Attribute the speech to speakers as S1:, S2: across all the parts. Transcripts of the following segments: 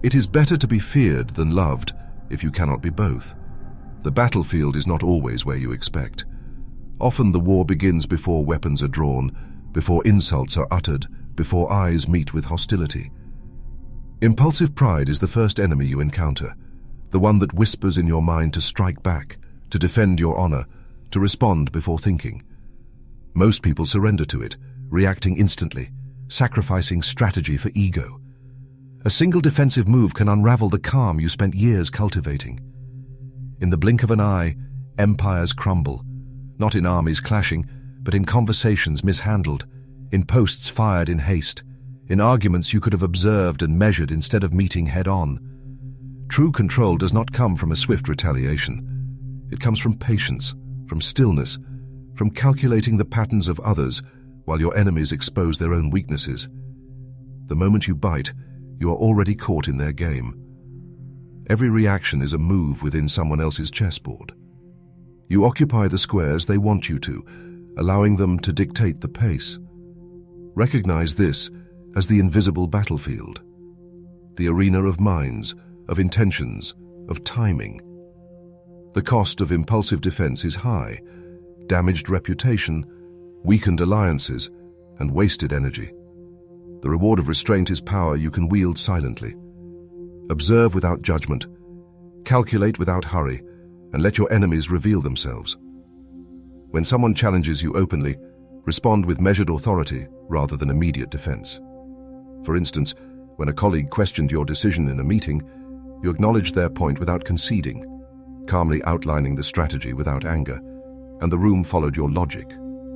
S1: It is better to be feared than loved if you cannot be both. The battlefield is not always where you expect. Often the war begins before weapons are drawn, before insults are uttered, before eyes meet with hostility. Impulsive pride is the first enemy you encounter, the one that whispers in your mind to strike back, to defend your honor, to respond before thinking. Most people surrender to it, reacting instantly, sacrificing strategy for ego. A single defensive move can unravel the calm you spent years cultivating. In the blink of an eye, empires crumble, not in armies clashing, but in conversations mishandled, in posts fired in haste, in arguments you could have observed and measured instead of meeting head-on. True control does not come from a swift retaliation. It comes from patience, from stillness, from calculating the patterns of others while your enemies expose their own weaknesses. The moment you bite, you are already caught in their game. Every reaction is a move within someone else's chessboard. You occupy the squares they want you to, allowing them to dictate the pace. Recognize this as the invisible battlefield, the arena of minds, of intentions, of timing. The cost of impulsive defense is high: damaged reputation, weakened alliances, and wasted energy. The reward of restraint is power you can wield silently. Observe without judgment, calculate without hurry, and let your enemies reveal themselves. When someone challenges you openly, respond with measured authority rather than immediate defense. For instance, when a colleague questioned your decision in a meeting, you acknowledged their point without conceding, calmly outlining the strategy without anger, and the room followed your logic,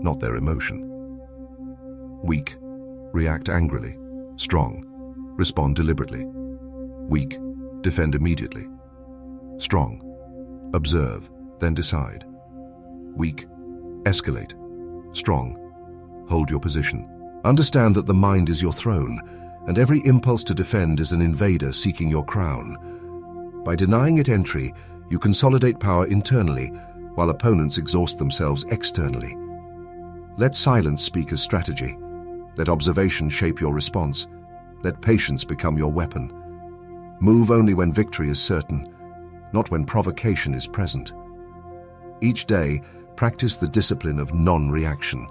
S1: not their emotion. Weak, react angrily. Strong, respond deliberately. Weak, defend immediately. Strong, observe, then decide. Weak, escalate. Strong, hold your position. Understand that the mind is your throne, and every impulse to defend is an invader seeking your crown. By denying it entry, you consolidate power internally, while opponents exhaust themselves externally. Let silence speak as strategy. Let observation shape your response. Let patience become your weapon. Move only when victory is certain, not when provocation is present. Each day, practice the discipline of non-reaction.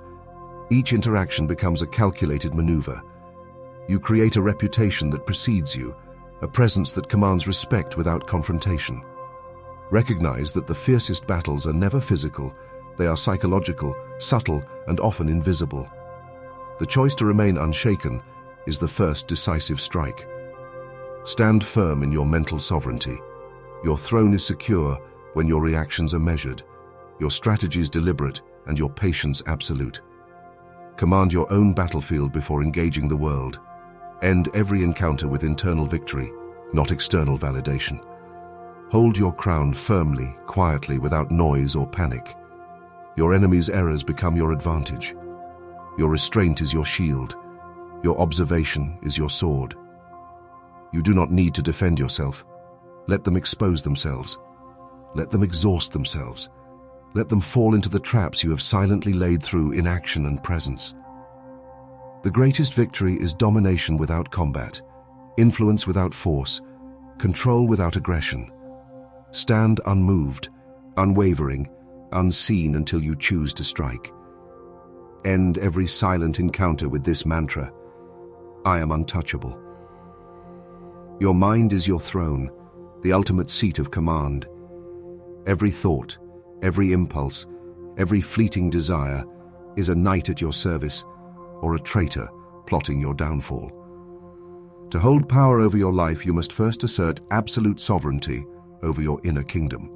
S1: Each interaction becomes a calculated maneuver. You create a reputation that precedes you, a presence that commands respect without confrontation. Recognize that the fiercest battles are never physical. They are psychological, subtle, and often invisible. The choice to remain unshaken is the first decisive strike. Stand firm in your mental sovereignty. Your throne is secure when your reactions are measured, your strategies deliberate, and your patience absolute. Command your own battlefield before engaging the world. End every encounter with internal victory, not external validation. Hold your crown firmly, quietly, without noise or panic. Your enemy's errors become your advantage. Your restraint is your shield. Your observation is your sword. You do not need to defend yourself. Let them expose themselves. Let them exhaust themselves. Let them fall into the traps you have silently laid through inaction and presence. The greatest victory is domination without combat, influence without force, control without aggression. Stand unmoved, unwavering, unseen until you choose to strike. End every silent encounter with this mantra: I am untouchable. Your mind is your throne, the ultimate seat of command. Every thought, every impulse, every fleeting desire is a knight at your service or a traitor plotting your downfall. To hold power over your life, you must first assert absolute sovereignty over your inner kingdom.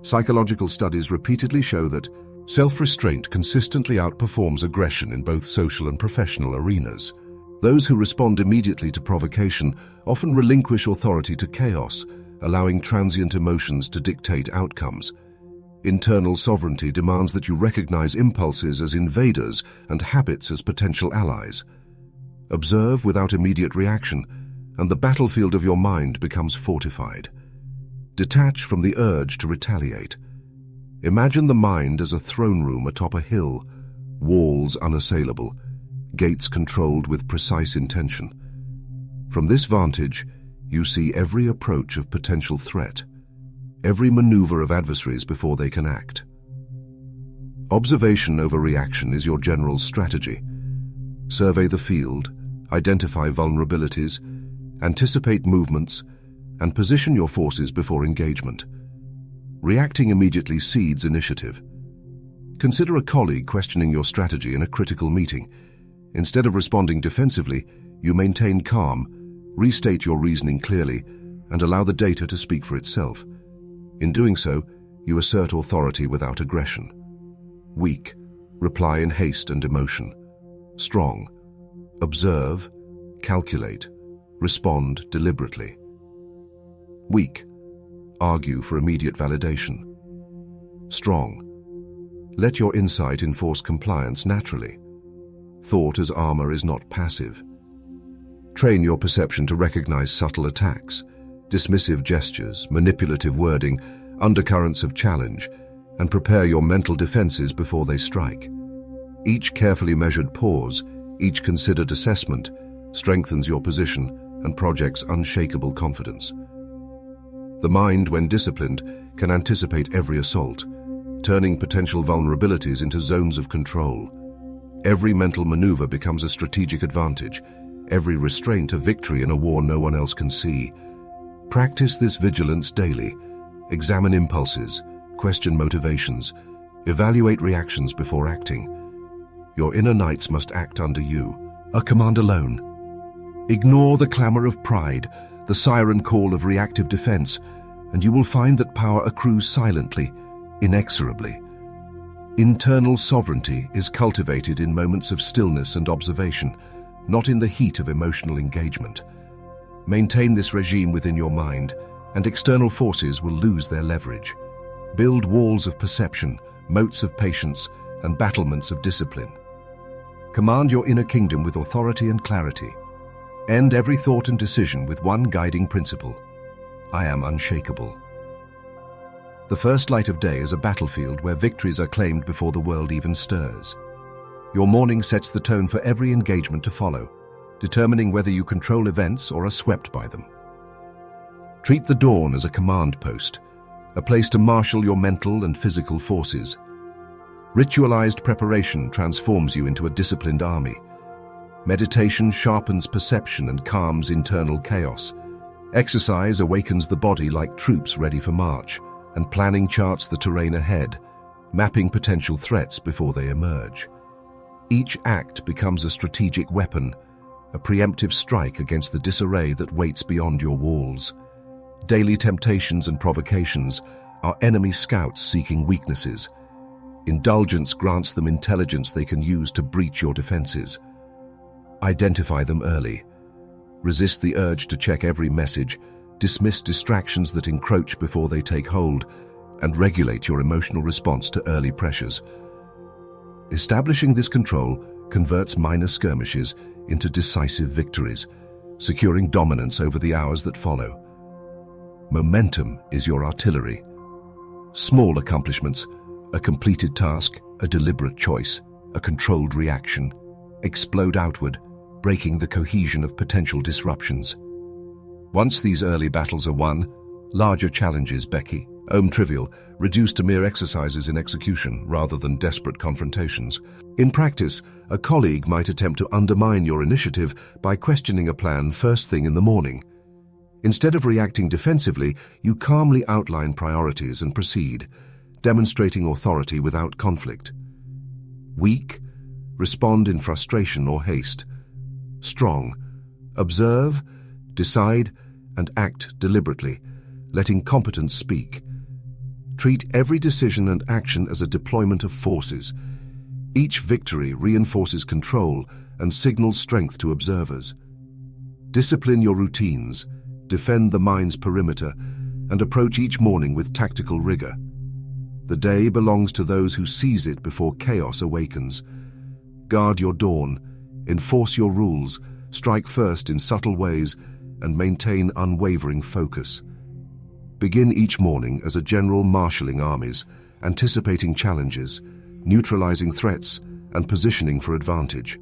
S1: Psychological studies repeatedly show that self-restraint consistently outperforms aggression in both social and professional arenas. Those who respond immediately to provocation often relinquish authority to chaos, allowing transient emotions to dictate outcomes. Internal sovereignty demands that you recognize impulses as invaders and habits as potential allies. Observe without immediate reaction, and the battlefield of your mind becomes fortified. Detach from the urge to retaliate. Imagine the mind as a throne room atop a hill, walls unassailable, gates controlled with precise intention. From this vantage, You see every approach of potential threat, every maneuver of adversaries before they can act. Observation over reaction is your general strategy. Survey the field, identify vulnerabilities, anticipate movements, and position your forces before engagement. Reacting immediately seeds initiative. Consider a colleague questioning your strategy in a critical meeting. Instead of responding defensively, you maintain calm, restate your reasoning clearly, and allow the data to speak for itself. In doing so, you assert authority without aggression. Weak, reply in haste and emotion. Strong, observe, calculate, respond deliberately. Weak, argue for immediate validation. Strong, let your insight enforce compliance naturally. Thought as armor is not passive. Train your perception to recognize subtle attacks, dismissive gestures, manipulative wording, undercurrents of challenge, and prepare your mental defenses before they strike. Each carefully measured pause, each considered assessment, strengthens your position and projects unshakable confidence. The mind, when disciplined, can anticipate every assault, turning potential vulnerabilities into zones of control. Every mental maneuver becomes a strategic advantage, every restraint a victory in a war no one else can see. Practice this vigilance daily. Examine impulses, question motivations, evaluate reactions before acting. Your inner knights must act under you, a command alone. Ignore the clamor of pride, the siren call of reactive defense, and you will find that power accrues silently, inexorably. Internal sovereignty is cultivated in moments of stillness and observation, not in the heat of emotional engagement. Maintain this regime within your mind, and external forces will lose their leverage. Build walls of perception, moats of patience, and battlements of discipline. Command your inner kingdom with authority and clarity. End every thought and decision with one guiding principle: I am unshakable. The first light of day is a battlefield where victories are claimed before the world even stirs. Your morning sets the tone for every engagement to follow, determining whether you control events or are swept by them. Treat the dawn as a command post, a place to marshal your mental and physical forces. Ritualized preparation transforms you into a disciplined army. Meditation sharpens perception and calms internal chaos. Exercise awakens the body like troops ready for march, and planning charts the terrain ahead, mapping potential threats before they emerge. Each act becomes a strategic weapon, a preemptive strike against the disarray that waits beyond your walls. Daily temptations and provocations are enemy scouts seeking weaknesses. Indulgence grants them intelligence they can use to breach your defenses. Identify them early. Resist the urge to check every message, dismiss distractions that encroach before they take hold, and regulate your emotional response to early pressures. Establishing this control converts minor skirmishes into decisive victories, securing dominance over the hours that follow. Momentum is your artillery. Small accomplishments, a completed task, a deliberate choice, a controlled reaction, explode outward, breaking the cohesion of potential disruptions. Once these early battles are won, larger challenges become trivial, reduced to mere exercises in execution rather than desperate confrontations. In practice, a colleague might attempt to undermine your initiative by questioning a plan first thing in the morning. Instead of reacting defensively, you calmly outline priorities and proceed, demonstrating authority without conflict. Weak, respond in frustration or haste. Strong, observe, decide, and act deliberately, letting competence speak. Treat every decision and action as a deployment of forces. Each victory reinforces control and signals strength to observers. Discipline your routines, defend the mind's perimeter, and approach each morning with tactical rigor. The day belongs to those who seize it before chaos awakens. Guard your dawn, enforce your rules, strike first in subtle ways, and maintain unwavering focus. Begin each morning as a general marshalling armies, anticipating challenges, neutralizing threats, and positioning for advantage.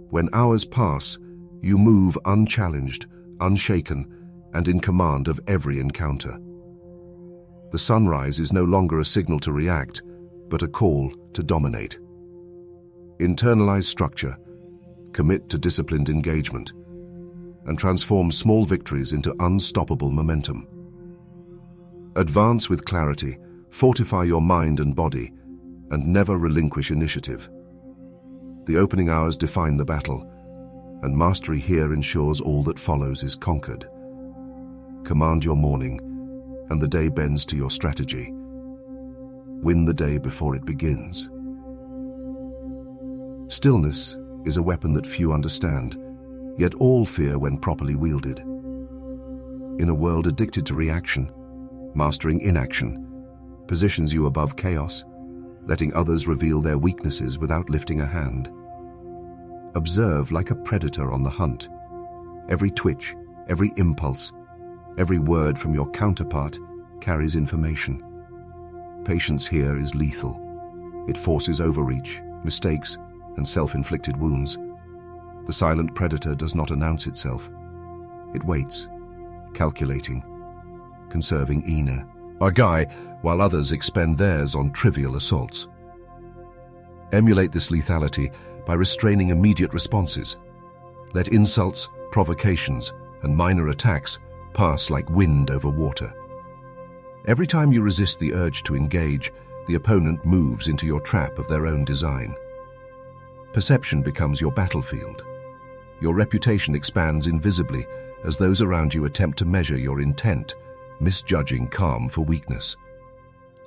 S1: When hours pass, you move unchallenged, unshaken, and in command of every encounter. The sunrise is no longer a signal to react, but a call to dominate. Internalize structure, commit to disciplined engagement, and transform small victories into unstoppable momentum. Advance with clarity, fortify your mind and body, and never relinquish initiative. The opening hours define the battle, and mastery here ensures all that follows is conquered. Command your morning, and the day bends to your strategy. Win the day before it begins. Stillness is a weapon that few understand, yet all fear when properly wielded. In a world addicted to reaction, mastering inaction positions you above chaos, letting others reveal their weaknesses without lifting a hand. Observe like a predator on the hunt. Every twitch, every impulse, every word from your counterpart carries information. Patience here is lethal. It forces overreach, mistakes, and self-inflicted wounds. The silent predator does not announce itself. It waits, calculating, conserving energy, while others expend theirs on trivial assaults. Emulate this lethality by restraining immediate responses. Let insults, provocations, and minor attacks pass like wind over water. Every time you resist the urge to engage, the opponent moves into your trap of their own design. Perception becomes your battlefield. Your reputation expands invisibly as those around you attempt to measure your intent, misjudging calm for weakness.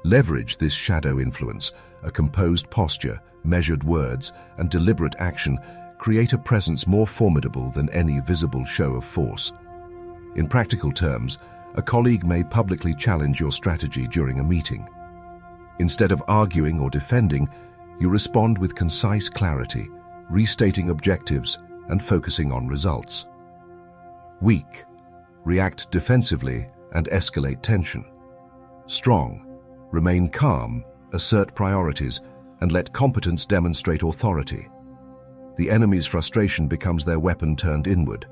S1: Leverage this shadow influence. A composed posture, measured words, and deliberate action create a presence more formidable than any visible show of force. In practical terms, a colleague may publicly challenge your strategy during a meeting. Instead of arguing or defending, you respond with concise clarity, restating objectives and focusing on results. Weak, react defensively and escalate tension. Strong, remain calm, assert priorities, and let competence demonstrate authority. The enemy's frustration becomes their weapon turned inward.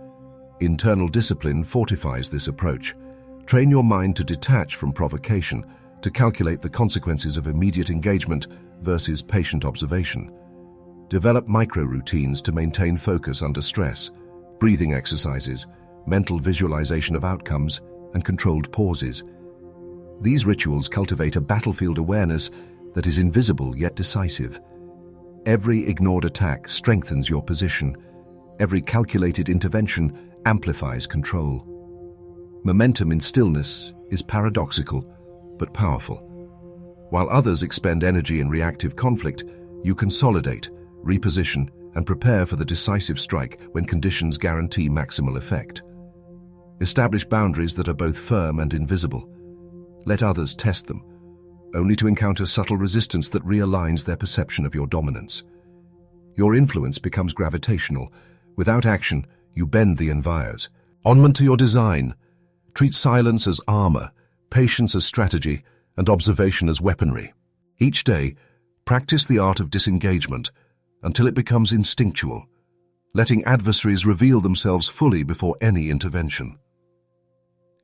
S1: Internal discipline fortifies this approach. Train your mind to detach from provocation, to calculate the consequences of immediate engagement versus patient observation. Develop micro-routines to maintain focus under stress, breathing exercises, mental visualization of outcomes, and controlled pauses. These rituals cultivate a battlefield awareness that is invisible yet decisive. Every ignored attack strengthens your position. Every calculated intervention amplifies control. Momentum in stillness is paradoxical but powerful. While others expend energy in reactive conflict, you consolidate, reposition, and prepare for the decisive strike when conditions guarantee maximal effect. Establish boundaries that are both firm and invisible. Let others test them, only to encounter subtle resistance that realigns their perception of your dominance. Your influence becomes gravitational. Without action, you bend the environs. Onward to your design. Treat silence as armor, patience as strategy, and observation as weaponry. Each day, practice the art of disengagement until it becomes instinctual, letting adversaries reveal themselves fully before any intervention.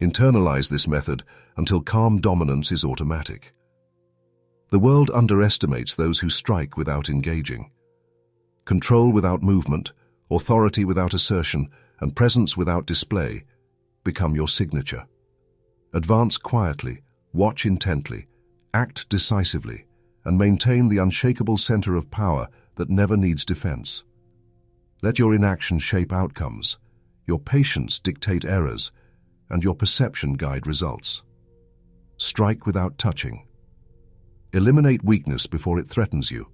S1: Internalize this method until calm dominance is automatic. The world underestimates those who strike without engaging. Control without movement, authority without assertion, and presence without display become your signature. Advance quietly, watch intently, act decisively, and maintain the unshakable center of power that never needs defense. Let your inaction shape outcomes, your patience dictate errors, and your perception guide results. Strike without touching. Eliminate weakness before it threatens you.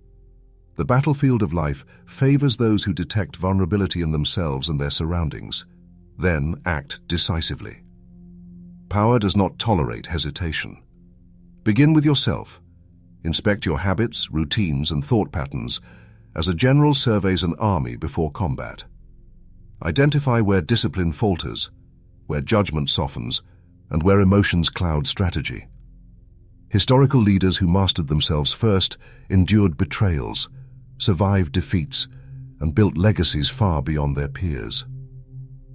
S1: The battlefield of life favors those who detect vulnerability in themselves and their surroundings, then act decisively. Power does not tolerate hesitation. Begin with yourself. Inspect your habits, routines, and thought patterns as a general surveys an army before combat. Identify where discipline falters, where judgment softens, and where emotions cloud strategy. Historical leaders who mastered themselves first endured betrayals, survived defeats, and built legacies far beyond their peers.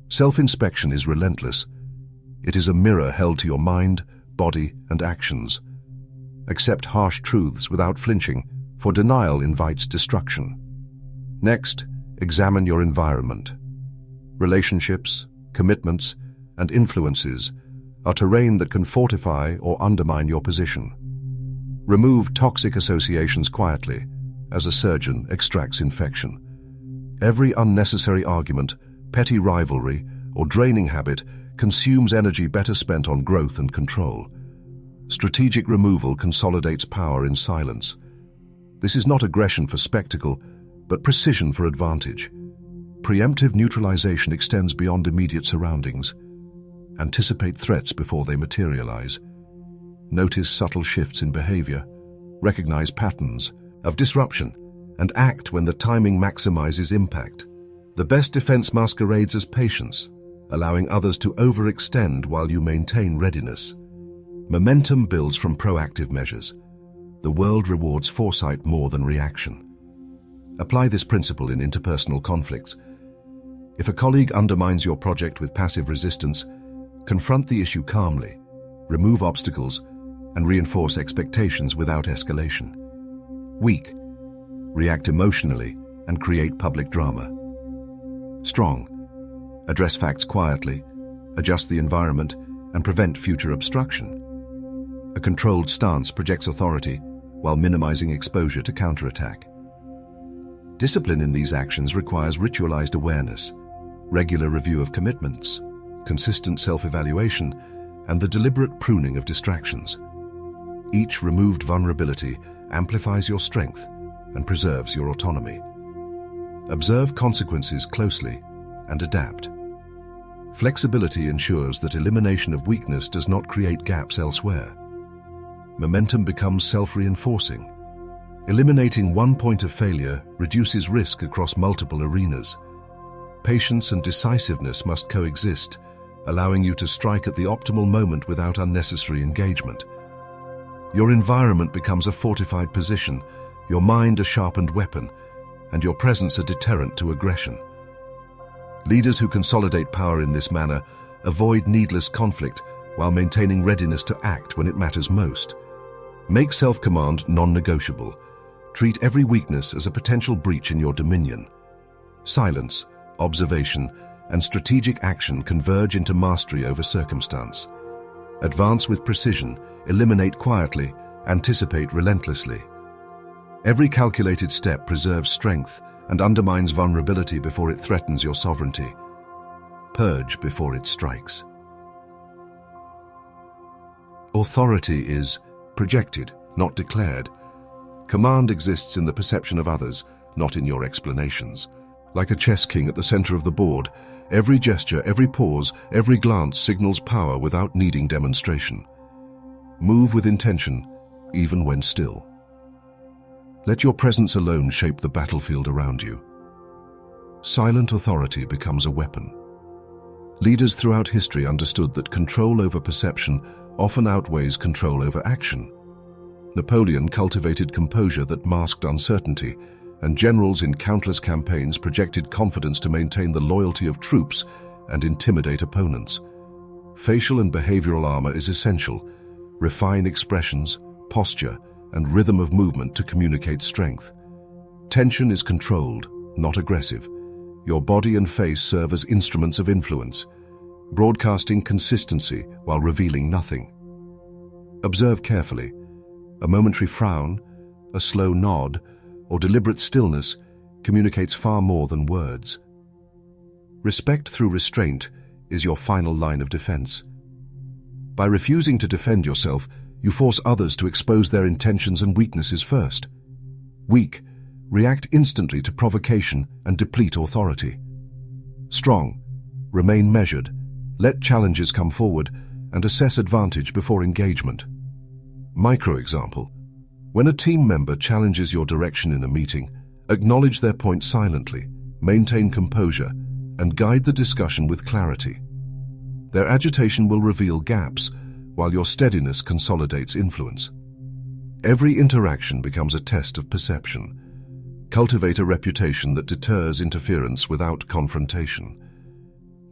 S1: Self-inspection is relentless. It is a mirror held to your mind, body, and actions. Accept harsh truths without flinching, for denial invites destruction. Next, examine your environment. Relationships, commitments, and influences are terrain that can fortify or undermine your position. Remove toxic associations quietly, as a surgeon extracts infection. Every unnecessary argument, petty rivalry, or draining habit consumes energy better spent on growth and control. Strategic removal consolidates power in silence. This is not aggression for spectacle, but precision for advantage. Preemptive neutralization extends beyond immediate surroundings. Anticipate threats before they materialize. Notice subtle shifts in behavior. Recognize patterns of disruption and act when the timing maximizes impact. The best defense masquerades as patience, allowing others to overextend while you maintain readiness. Momentum builds from proactive measures. The world rewards foresight more than reaction. Apply this principle in interpersonal conflicts. If a colleague undermines your project with passive resistance, confront the issue calmly, remove obstacles, and reinforce expectations without escalation. Weak. React emotionally and create public drama. Strong. Address facts quietly, adjust the environment, and prevent future obstruction. A controlled stance projects authority while minimizing exposure to counterattack. Discipline in these actions requires ritualized awareness, regular review of commitments, consistent self-evaluation, and the deliberate pruning of distractions. Each removed vulnerability amplifies your strength and preserves your autonomy. Observe consequences closely and adapt. Flexibility ensures that elimination of weakness does not create gaps elsewhere. Momentum becomes self-reinforcing. Eliminating one point of failure reduces risk across multiple arenas. Patience and decisiveness must coexist, allowing you to strike at the optimal moment without unnecessary engagement. Your environment becomes a fortified position, your mind a sharpened weapon, and your presence a deterrent to aggression. Leaders who consolidate power in this manner avoid needless conflict while maintaining readiness to act when it matters most. Make self-command non-negotiable. Treat every weakness as a potential breach in your dominion. Silence, observation, and strategic action converge into mastery over circumstance. Advance with precision, eliminate quietly, anticipate relentlessly. Every calculated step preserves strength and undermines vulnerability before it threatens your sovereignty. Purge before it strikes. Authority is projected, not declared. Command exists in the perception of others, not in your explanations. Like a chess king at the center of the board, every gesture, every pause, every glance signals power without needing demonstration. Move with intention, even when still. Let your presence alone shape the battlefield around you. Silent authority becomes a weapon. Leaders throughout history understood that control over perception often outweighs control over action. Napoleon cultivated composure that masked uncertainty, and generals in countless campaigns projected confidence to maintain the loyalty of troops and intimidate opponents. Facial and behavioral armor is essential. Refine expressions, posture, and rhythm of movement to communicate strength. Tension is controlled, not aggressive. Your body and face serve as instruments of influence, broadcasting consistency while revealing nothing. Observe carefully. A momentary frown, a slow nod, or deliberate stillness communicates far more than words. Respect through restraint is your final line of defense. By refusing to defend yourself, you force others to expose their intentions and weaknesses first. Weak, react instantly to provocation and deplete authority. Strong, remain measured, let challenges come forward, and assess advantage before engagement. Micro-example. When a team member challenges your direction in a meeting, acknowledge their point silently, maintain composure, and guide the discussion with clarity. Their agitation will reveal gaps, while your steadiness consolidates influence. Every interaction becomes a test of perception. Cultivate a reputation that deters interference without confrontation.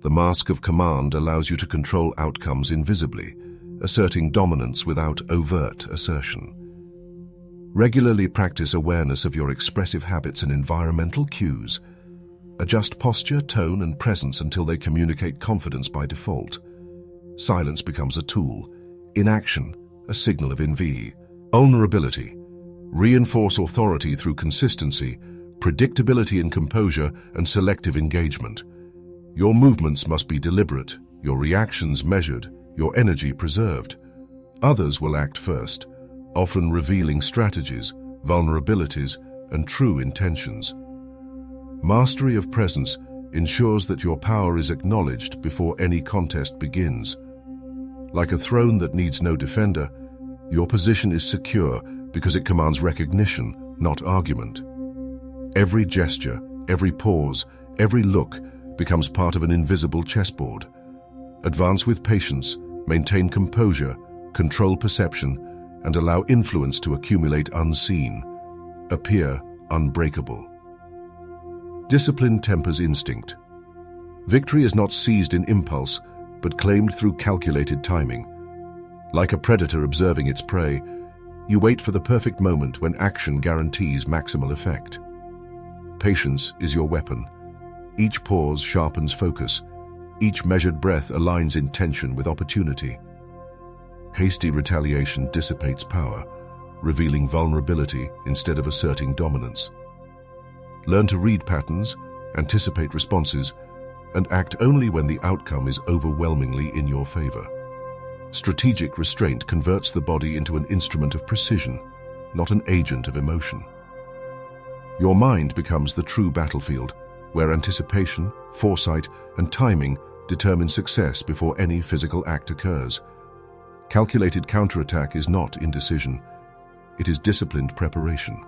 S1: The mask of command allows you to control outcomes invisibly, asserting dominance without overt assertion. Regularly practice awareness of your expressive habits and environmental cues. Adjust posture, tone, and presence until they communicate confidence by default. Silence becomes a tool. Inaction, a signal of envy. Vulnerability. Reinforce authority through consistency, predictability in composure, and selective engagement. Your movements must be deliberate, your reactions measured, your energy preserved. Others will act first, often revealing strategies, vulnerabilities, and true intentions. Mastery of presence ensures that your power is acknowledged before any contest begins. Like a throne that needs no defender, your position is secure because it commands recognition, not argument. Every gesture, every pause, every look becomes part of an invisible chessboard. Advance with patience, maintain composure, control perception, and allow influence to accumulate unseen. Appear unbreakable. Discipline tempers instinct. Victory is not seized in impulse, but claimed through calculated timing. Like a predator observing its prey, you wait for the perfect moment when action guarantees maximal effect. Patience is your weapon. Each pause sharpens focus. Each measured breath aligns intention with opportunity. Hasty retaliation dissipates power, revealing vulnerability instead of asserting dominance. Learn to read patterns, anticipate responses, and act only when the outcome is overwhelmingly in your favor. Strategic restraint converts the body into an instrument of precision, not an agent of emotion. Your mind becomes the true battlefield, where anticipation, foresight, and timing determine success before any physical act occurs. Calculated counterattack is not indecision. It is disciplined preparation.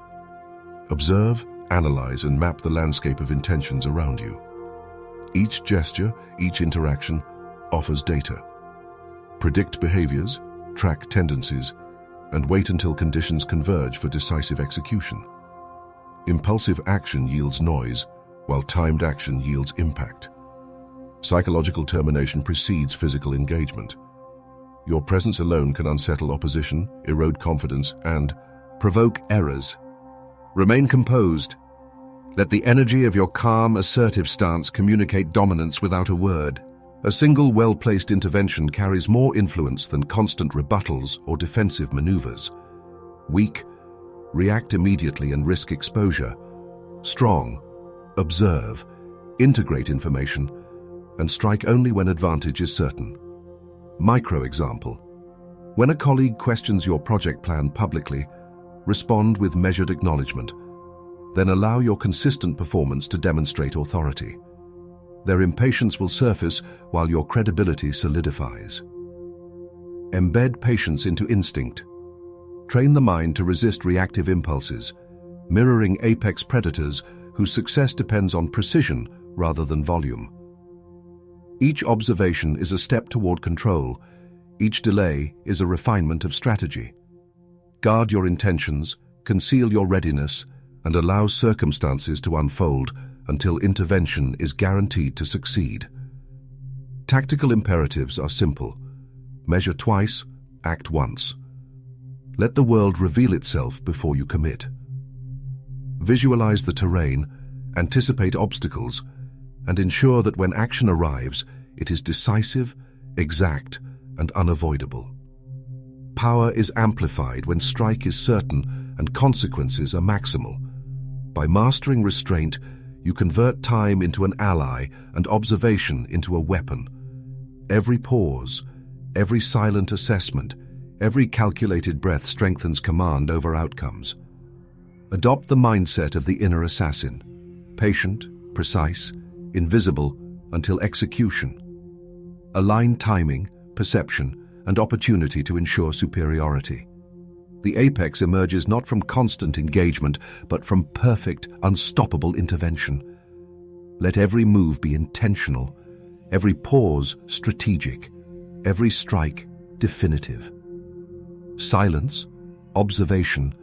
S1: Observe, analyze, and map the landscape of intentions around you. Each gesture, each interaction offers data. Predict behaviors, track tendencies, and wait until conditions converge for decisive execution. Impulsive action yields noise, while timed action yields impact. Psychological termination precedes physical engagement. Your presence alone can unsettle opposition, erode confidence, and provoke errors. Remain composed. Let the energy of your calm, assertive stance communicate dominance without a word. A single well-placed intervention carries more influence than constant rebuttals or defensive maneuvers. Weak, react immediately and risk exposure. Strong, observe, integrate information, and strike only when advantage is certain. Micro example. When a colleague questions your project plan publicly, respond with measured acknowledgement. Then allow your consistent performance to demonstrate authority. Their impatience will surface while your credibility solidifies. Embed patience into instinct. Train the mind to resist reactive impulses, mirroring apex predators whose success depends on precision rather than volume. Each observation is a step toward control. Each delay is a refinement of strategy. Guard your intentions, conceal your readiness, and allow circumstances to unfold until intervention is guaranteed to succeed. Tactical imperatives are simple. Measure twice, act once. Let the world reveal itself before you commit. Visualize the terrain, anticipate obstacles, and ensure that when action arrives, it is decisive, exact, and unavoidable. Power is amplified when strike is certain and consequences are maximal. By mastering restraint, you convert time into an ally and observation into a weapon. Every pause, every silent assessment, every calculated breath strengthens command over outcomes. Adopt the mindset of the inner assassin, patient, precise, invisible until execution. Align timing, perception, and opportunity to ensure superiority. The apex emerges not from constant engagement, but from perfect, unstoppable intervention. Let every move be intentional, every pause strategic, every strike definitive. Silence, observation,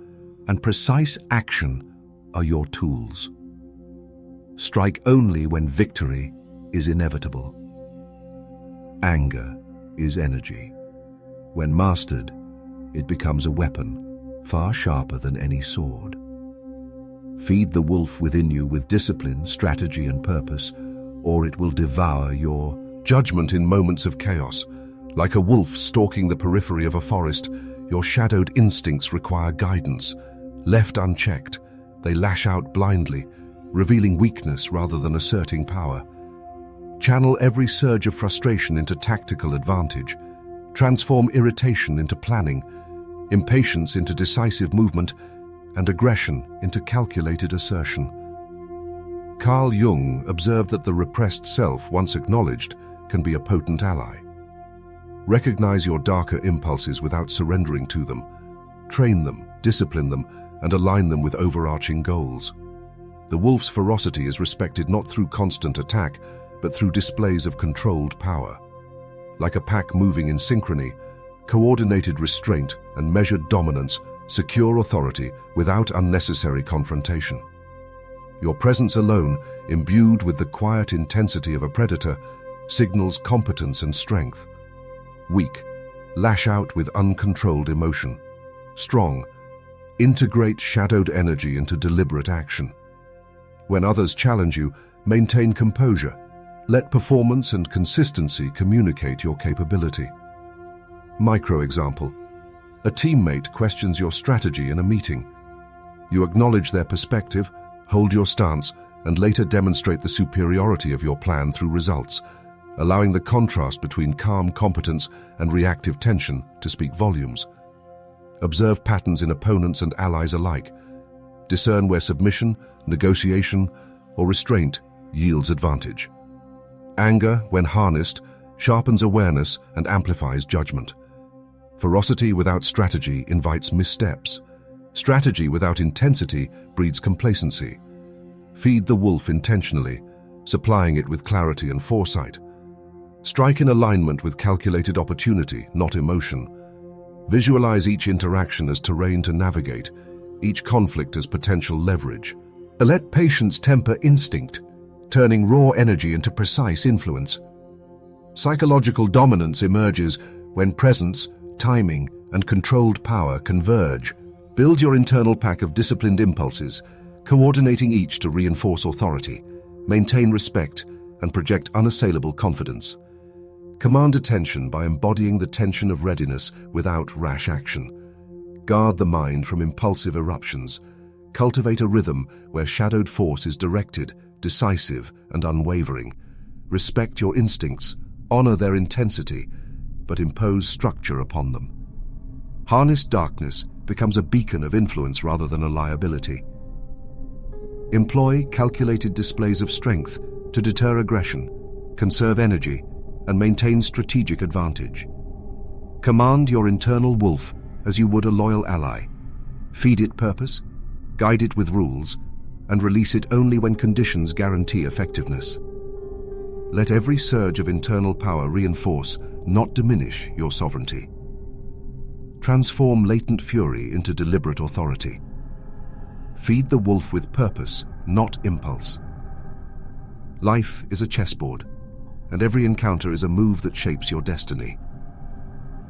S1: and precise action are your tools. Strike only when victory is inevitable. Anger is energy. When mastered, it becomes a weapon, far sharper than any sword. Feed the wolf within you with discipline, strategy, and purpose, or it will devour your judgment in moments of chaos. Like a wolf stalking the periphery of a forest, your shadowed instincts require guidance. Left unchecked, they lash out blindly, revealing weakness rather than asserting power. Channel every surge of frustration into tactical advantage. Transform irritation into planning, impatience into decisive movement, and aggression into calculated assertion. Carl Jung observed that the repressed self, once acknowledged, can be a potent ally. Recognize your darker impulses without surrendering to them. Train them, discipline them, and align them with overarching goals. The wolf's ferocity is respected not through constant attack, but through displays of controlled power. Like a pack moving in synchrony, coordinated restraint and measured dominance secure authority without unnecessary confrontation. Your presence alone, imbued with the quiet intensity of a predator, signals competence and strength. Weak, lash out with uncontrolled emotion. Strong, integrate shadowed energy into deliberate action. When others challenge you, maintain composure. Let performance and consistency communicate your capability. Micro example. A teammate questions your strategy in a meeting. You acknowledge their perspective, hold your stance, and later demonstrate the superiority of your plan through results, allowing the contrast between calm competence and reactive tension to speak volumes. Observe patterns in opponents and allies alike. Discern where submission, negotiation, or restraint yields advantage. Anger, when harnessed, sharpens awareness and amplifies judgment. Ferocity without strategy invites missteps. Strategy without intensity breeds complacency. Feed the wolf intentionally, supplying it with clarity and foresight. Strike in alignment with calculated opportunity, not emotion. Visualize each interaction as terrain to navigate, each conflict as potential leverage. Let patience temper instinct, turning raw energy into precise influence. Psychological dominance emerges when presence, timing, and controlled power converge. Build your internal pack of disciplined impulses, coordinating each to reinforce authority, maintain respect, and project unassailable confidence. Command attention by embodying the tension of readiness without rash action. Guard the mind from impulsive eruptions. Cultivate a rhythm where shadowed force is directed, decisive, and unwavering. Respect your instincts, honor their intensity, but impose structure upon them. Harnessed darkness becomes a beacon of influence rather than a liability. Employ calculated displays of strength to deter aggression, conserve energy, and maintain strategic advantage. Command your internal wolf as you would a loyal ally. Feed it purpose, guide it with rules, and release it only when conditions guarantee effectiveness. Let every surge of internal power reinforce, not diminish, your sovereignty. Transform latent fury into deliberate authority. Feed the wolf with purpose, not impulse. Life is a chessboard, and every encounter is a move that shapes your destiny.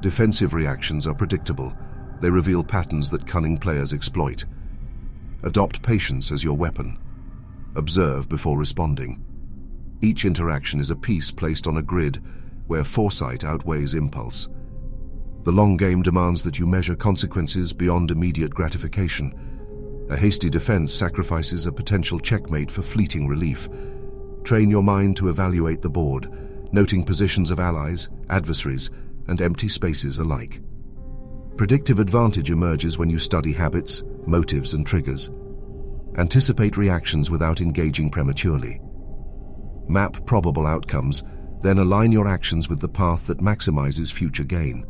S1: Defensive reactions are predictable. They reveal patterns that cunning players exploit. Adopt patience as your weapon. Observe before responding. Each interaction is a piece placed on a grid where foresight outweighs impulse. The long game demands that you measure consequences beyond immediate gratification. A hasty defense sacrifices a potential checkmate for fleeting relief. Train your mind to evaluate the board, noting positions of allies, adversaries, and empty spaces alike. Predictive advantage emerges when you study habits, motives, and triggers. Anticipate reactions without engaging prematurely. Map probable outcomes, then align your actions with the path that maximizes future gain.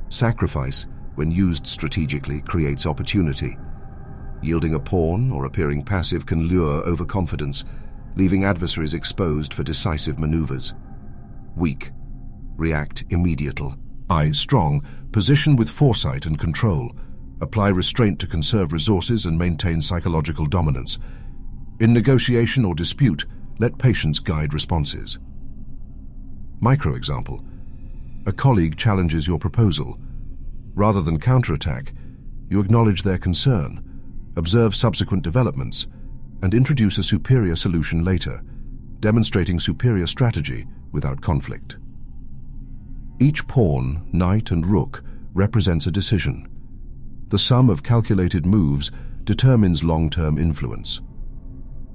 S1: Sacrifice, when used strategically, creates opportunity. Yielding a pawn or appearing passive can lure overconfidence, leaving adversaries exposed for decisive maneuvers. Weak, react immediately. Strong, position with foresight and control. Apply restraint to conserve resources and maintain psychological dominance. In negotiation or dispute, let patience guide responses. Micro example. A colleague challenges your proposal. Rather than counterattack, you acknowledge their concern, observe subsequent developments, and introduce a superior solution later, demonstrating superior strategy without conflict. Each pawn, knight, and rook represents a decision. The sum of calculated moves determines long-term influence.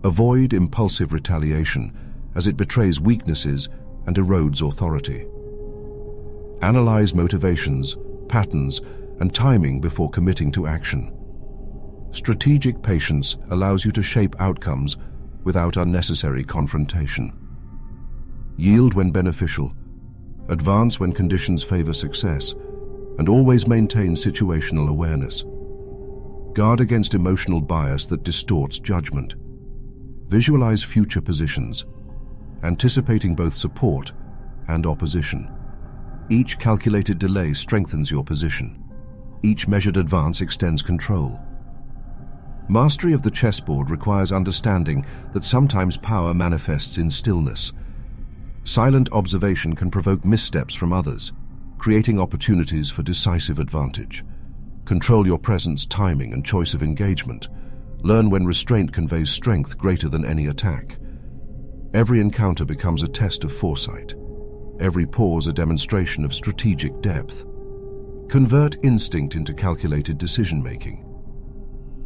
S1: Avoid impulsive retaliation, as it betrays weaknesses and erodes authority. Analyze motivations, patterns, and timing before committing to action. Strategic patience allows you to shape outcomes without unnecessary confrontation. Yield when beneficial, advance when conditions favor success, and always maintain situational awareness. Guard against emotional bias that distorts judgment. Visualize future positions, anticipating both support and opposition. Each calculated delay strengthens your position. Each measured advance extends control. Mastery of the chessboard requires understanding that sometimes power manifests in stillness. Silent observation can provoke missteps from others, creating opportunities for decisive advantage. Control your presence, timing, and choice of engagement. Learn when restraint conveys strength greater than any attack. Every encounter becomes a test of foresight. Every pause a demonstration of strategic depth. Convert instinct into calculated decision-making.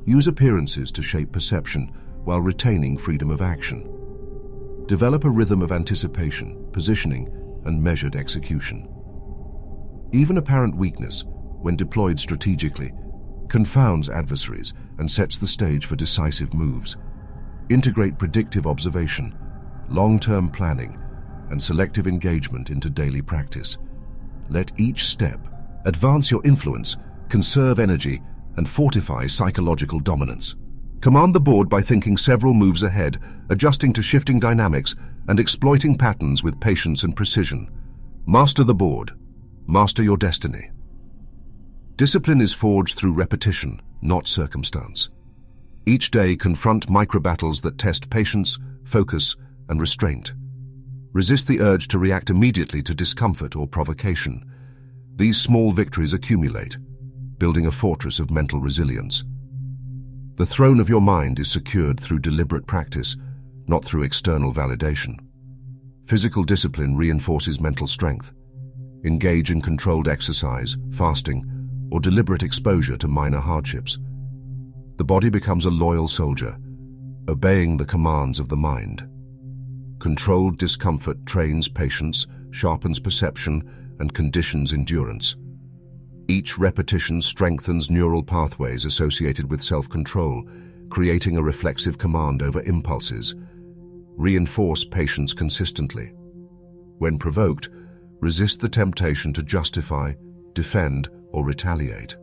S1: Use appearances to shape perception while retaining freedom of action. Develop a rhythm of anticipation, positioning, and measured execution. Even apparent weakness, when deployed strategically, confounds adversaries and sets the stage for decisive moves. Integrate predictive observation, long-term planning, and selective engagement into daily practice. Let each step advance your influence, conserve energy, and fortify psychological dominance. Command the board by thinking several moves ahead, adjusting to shifting dynamics, and exploiting patterns with patience and precision. Master the board. Master your destiny. Discipline is forged through repetition, not circumstance. Each day confront micro-battles that test patience, focus, and restraint. Resist the urge to react immediately to discomfort or provocation. These small victories accumulate, building a fortress of mental resilience. The throne of your mind is secured through deliberate practice, not through external validation. Physical discipline reinforces mental strength. Engage in controlled exercise, fasting, or deliberate exposure to minor hardships. The body becomes a loyal soldier, obeying the commands of the mind. Controlled discomfort trains patience, sharpens perception, and conditions endurance. Each repetition strengthens neural pathways associated with self-control, creating a reflexive command over impulses. Reinforce patience consistently. When provoked, resist the temptation to justify, defend, or retaliate.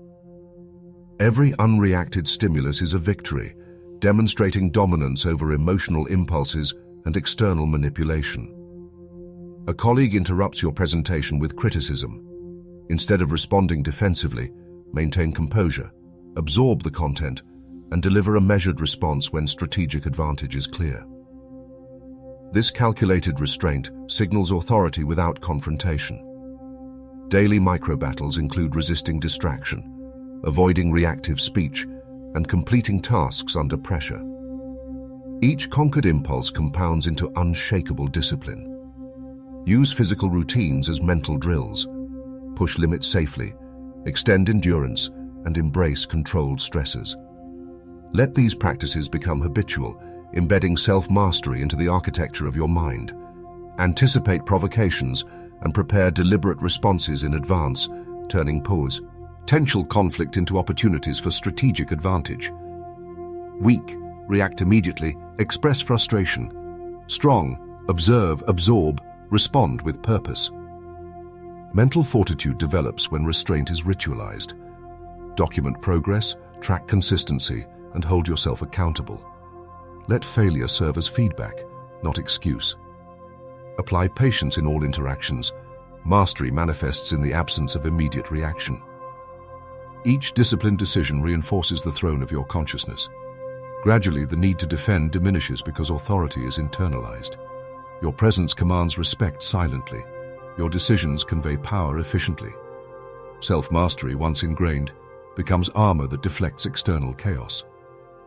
S1: Every unreacted stimulus is a victory, demonstrating dominance over emotional impulses and external manipulation. A colleague interrupts your presentation with criticism. Instead of responding defensively, maintain composure, absorb the content, and deliver a measured response when strategic advantage is clear. This calculated restraint signals authority without confrontation. Daily micro-battles include resisting distraction, avoiding reactive speech, and completing tasks under pressure. Each conquered impulse compounds into unshakable discipline. Use physical routines as mental drills. Push limits safely, extend endurance, and embrace controlled stresses. Let these practices become habitual, embedding self-mastery into the architecture of your mind. Anticipate provocations and prepare deliberate responses in advance, turning potential conflict into opportunities for strategic advantage. Weak, react immediately, express frustration. Strong, observe, absorb, respond with purpose. Mental fortitude develops when restraint is ritualized. Document progress, track consistency, and hold yourself accountable. Let failure serve as feedback, not excuse. Apply patience in all interactions. Mastery manifests in the absence of immediate reaction. Each disciplined decision reinforces the throne of your consciousness. Gradually, the need to defend diminishes because authority is internalized. Your presence commands respect silently, your decisions convey power efficiently. Self-mastery, once ingrained, becomes armor that deflects external chaos.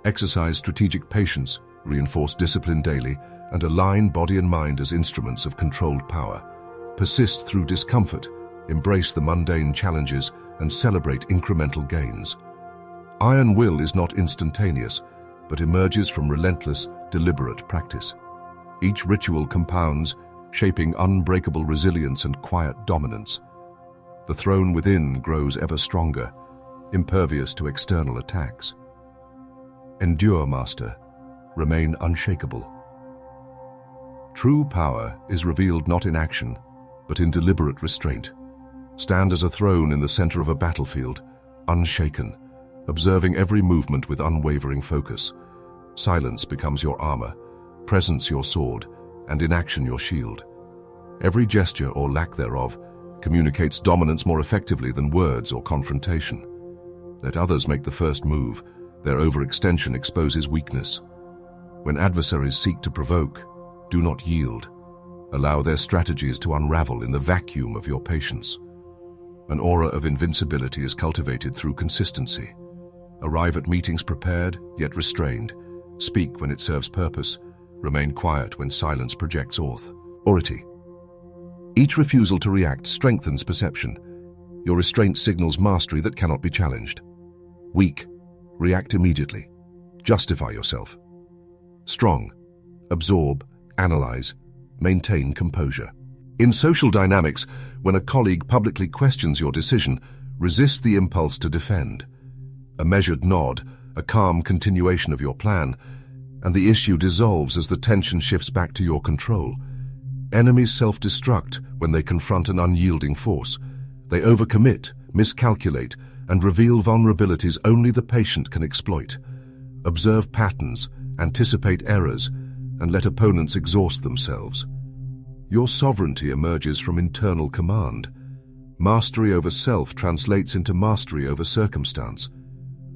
S1: Exercise strategic patience, reinforce discipline daily, and align body and mind as instruments of controlled power. Persist through discomfort, embrace the mundane challenges, and celebrate incremental gains. Iron will is not instantaneous, but emerges from relentless, deliberate practice. Each ritual compounds, shaping unbreakable resilience and quiet dominance. The throne within grows ever stronger, impervious to external attacks. Endure, Master. Remain unshakable. True power is revealed not in action, but in deliberate restraint. Stand as a throne in the center of a battlefield, unshaken, observing every movement with unwavering focus. Silence becomes your armor, presence your sword, and inaction your shield. Every gesture or lack thereof communicates dominance more effectively than words or confrontation. Let others make the first move. Their overextension exposes weakness. When adversaries seek to provoke, do not yield. Allow their strategies to unravel in the vacuum of your patience. An aura of invincibility is cultivated through consistency. Arrive at meetings prepared, yet restrained. Speak when it serves purpose. Remain quiet when silence projects authority. Each refusal to react strengthens perception. Your restraint signals mastery that cannot be challenged. Weak, react immediately. Justify yourself. Strong, absorb, analyze, maintain composure. In social dynamics, when a colleague publicly questions your decision, resist the impulse to defend. A measured nod, a calm continuation of your plan, and the issue dissolves as the tension shifts back to your control. Enemies self-destruct when they confront an unyielding force. They overcommit, miscalculate, and reveal vulnerabilities only the patient can exploit. Observe patterns, anticipate errors, and let opponents exhaust themselves. Your sovereignty emerges from internal command. Mastery over self translates into mastery over circumstance.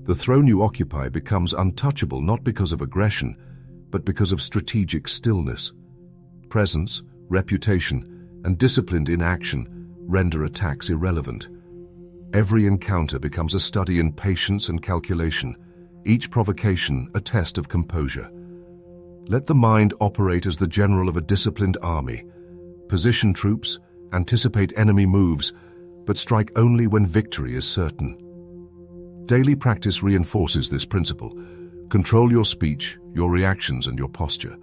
S1: The throne you occupy becomes untouchable not because of aggression, but because of strategic stillness. Presence, reputation, and disciplined inaction render attacks irrelevant. Every encounter becomes a study in patience and calculation, each provocation a test of composure. Let the mind operate as the general of a disciplined army. Position troops, anticipate enemy moves, but strike only when victory is certain. Daily practice reinforces this principle. Control your speech, your reactions, and your posture.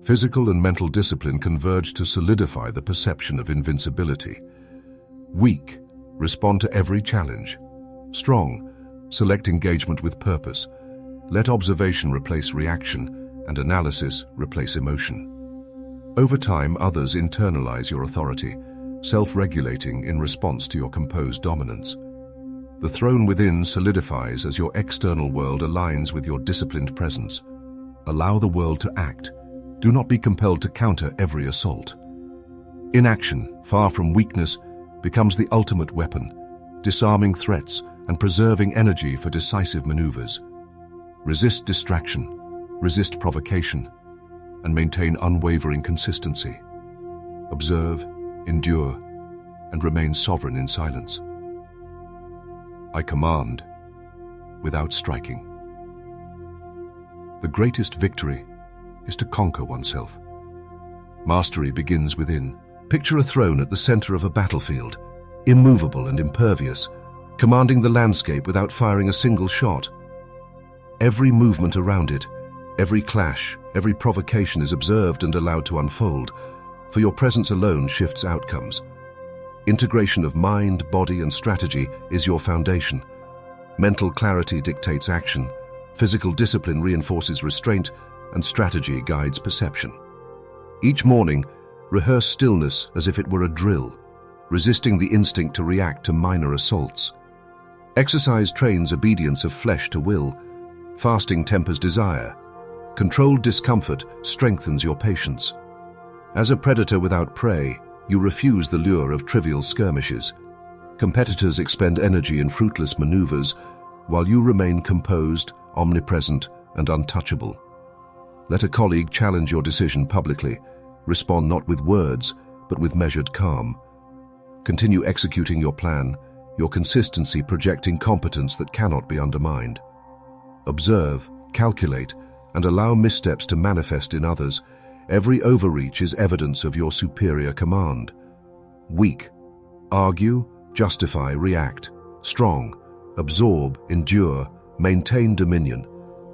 S1: Physical and mental discipline converge to solidify the perception of invincibility. Weak, respond to every challenge. Strong, select engagement with purpose. Let observation replace reaction and analysis replace emotion. Over time, others internalize your authority, self-regulating in response to your composed dominance. The throne within solidifies as your external world aligns with your disciplined presence. Allow the world to act. Do not be compelled to counter every assault. Inaction, far from weakness, becomes the ultimate weapon, disarming threats and preserving energy for decisive maneuvers. Resist distraction, resist provocation, and maintain unwavering consistency. Observe, endure, and remain sovereign in silence. I command without striking. The greatest victory is to conquer oneself. Mastery begins within. Picture a throne at the center of a battlefield, immovable and impervious, commanding the landscape without firing a single shot. Every movement around it, every clash, every provocation is observed and allowed to unfold, for your presence alone shifts outcomes. Integration of mind, body, and strategy is your foundation. Mental clarity dictates action, physical discipline reinforces restraint, and strategy guides perception. Each morning, rehearse stillness as if it were a drill, resisting the instinct to react to minor assaults. Exercise trains obedience of flesh to will. Fasting tempers desire. Controlled discomfort strengthens your patience. As a predator without prey, you refuse the lure of trivial skirmishes. Competitors expend energy in fruitless maneuvers, while you remain composed, omnipresent, and untouchable. Let a colleague challenge your decision publicly. Respond not with words, but with measured calm. Continue executing your plan, your consistency projecting competence that cannot be undermined. Observe, calculate, and allow missteps to manifest in others. Every overreach is evidence of your superior command. Weak. Argue, justify, react. Strong. Absorb, endure, maintain dominion.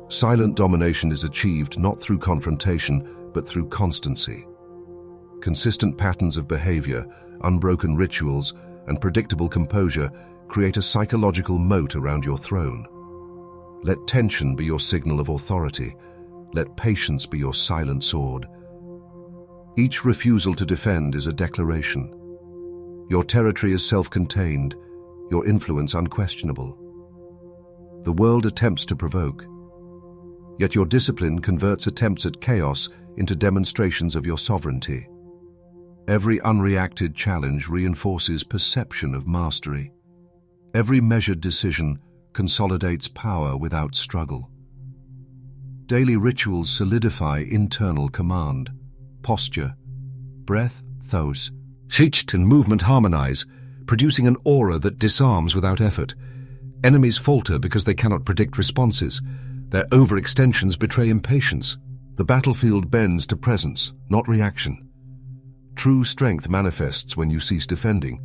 S1: Silent domination is achieved not through confrontation, but through constancy. Consistent patterns of behavior, unbroken rituals, and predictable composure create a psychological moat around your throne. Let tension be your signal of authority. Let patience be your silent sword. Each refusal to defend is a declaration. Your territory is self-contained, your influence unquestionable. The world attempts to provoke, yet your discipline converts attempts at chaos into demonstrations of your sovereignty. Every unreacted challenge reinforces perception of mastery. Every measured decision consolidates power without struggle. Daily rituals solidify internal command. Posture, breath, thos, shicht and movement harmonize, producing an aura that disarms without effort. Enemies falter because they cannot predict responses. Their overextensions betray impatience. The battlefield bends to presence, not reaction. True strength manifests when you cease defending,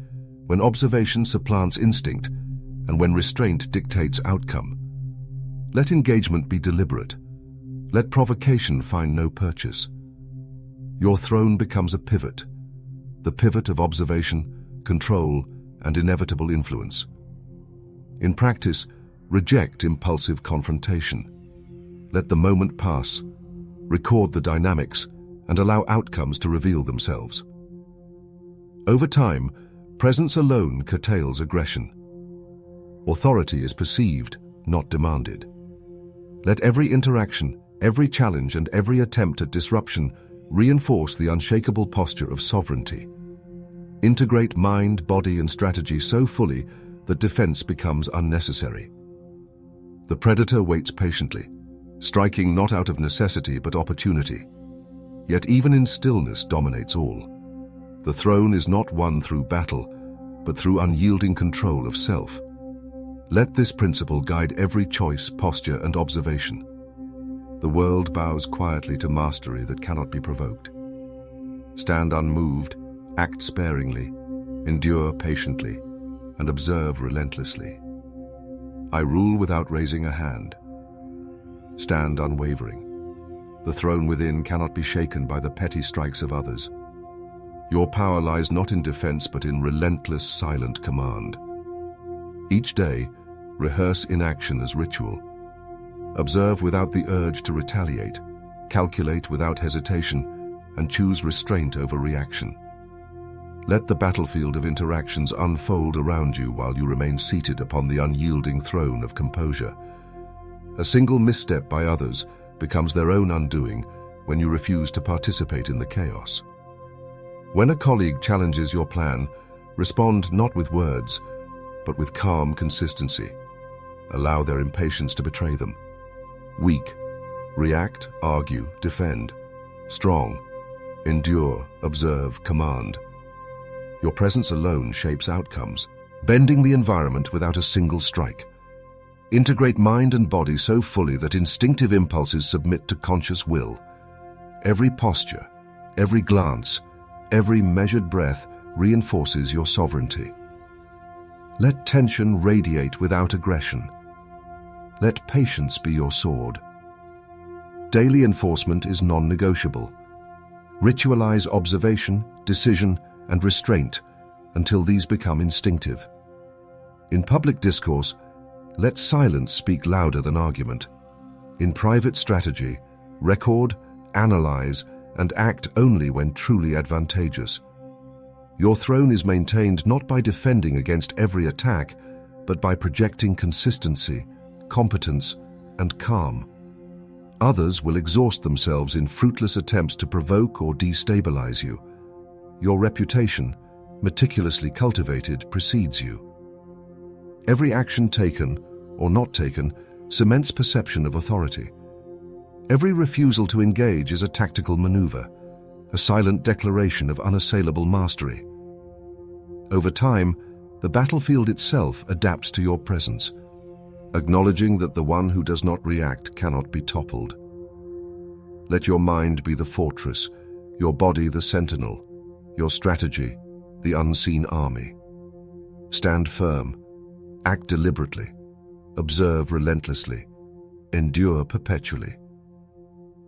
S1: when observation supplants instinct, and when restraint dictates outcome. Let engagement be deliberate. Let provocation find no purchase. Your throne becomes a pivot, the pivot of observation, control, and inevitable influence. In practice, reject impulsive confrontation. Let the moment pass, record the dynamics, and allow outcomes to reveal themselves. Over time, presence alone curtails aggression. Authority is perceived, not demanded. Let every interaction, every challenge, and every attempt at disruption reinforce the unshakable posture of sovereignty. Integrate mind, body, and strategy so fully that defense becomes unnecessary. The predator waits patiently, striking not out of necessity but opportunity. Yet even in stillness dominates all. The throne is not won through battle, but through unyielding control of self. Let this principle guide every choice, posture, and observation. The world bows quietly to mastery that cannot be provoked. Stand unmoved, act sparingly, endure patiently, and observe relentlessly. I rule without raising a hand. Stand unwavering. The throne within cannot be shaken by the petty strikes of others. Your power lies not in defense but in relentless, silent command. Each day, rehearse inaction as ritual. Observe without the urge to retaliate, calculate without hesitation, and choose restraint over reaction. Let the battlefield of interactions unfold around you while you remain seated upon the unyielding throne of composure. A single misstep by others becomes their own undoing when you refuse to participate in the chaos. When a colleague challenges your plan, respond not with words, but with calm consistency. Allow their impatience to betray them. Weak. React, argue, defend. Strong. Endure, observe, command. Your presence alone shapes outcomes, bending the environment without a single strike. Integrate mind and body so fully that instinctive impulses submit to conscious will. Every posture, every glance, every measured breath reinforces your sovereignty. Let tension radiate without aggression. Let patience be your sword. Daily enforcement is non-negotiable. Ritualize observation, decision, and restraint until these become instinctive. In public discourse, let silence speak louder than argument. In private strategy, record, analyze, and act only when truly advantageous. Your throne is maintained not by defending against every attack, but by projecting consistency, competence, and calm. Others will exhaust themselves in fruitless attempts to provoke or destabilize you. Your reputation, meticulously cultivated, precedes you. Every action taken, or not taken, cements perception of authority. Every refusal to engage is a tactical maneuver, a silent declaration of unassailable mastery. Over time, the battlefield itself adapts to your presence, acknowledging that the one who does not react cannot be toppled. Let your mind be the fortress, your body the sentinel, your strategy the unseen army. Stand firm, act deliberately, observe relentlessly, endure perpetually.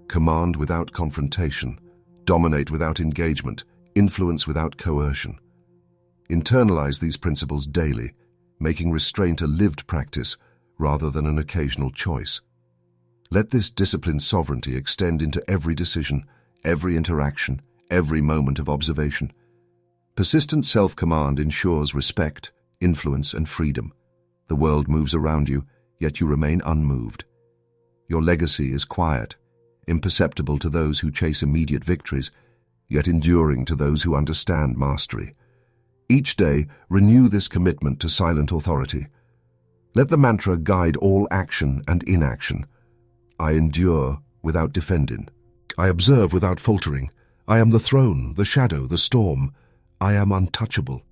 S1: Command without confrontation, dominate without engagement, influence without coercion. Internalize these principles daily, making restraint a lived practice rather than an occasional choice. Let this disciplined sovereignty extend into every decision, every interaction, every moment of observation. Persistent self-command ensures respect, influence, and freedom. The world moves around you, yet you remain unmoved. Your legacy is quiet, imperceptible to those who chase immediate victories, yet enduring to those who understand mastery. Each day, renew this commitment to silent authority. Let the mantra guide all action and inaction. I endure without defending. I observe without faltering. I am the throne, the shadow, the storm. I am untouchable.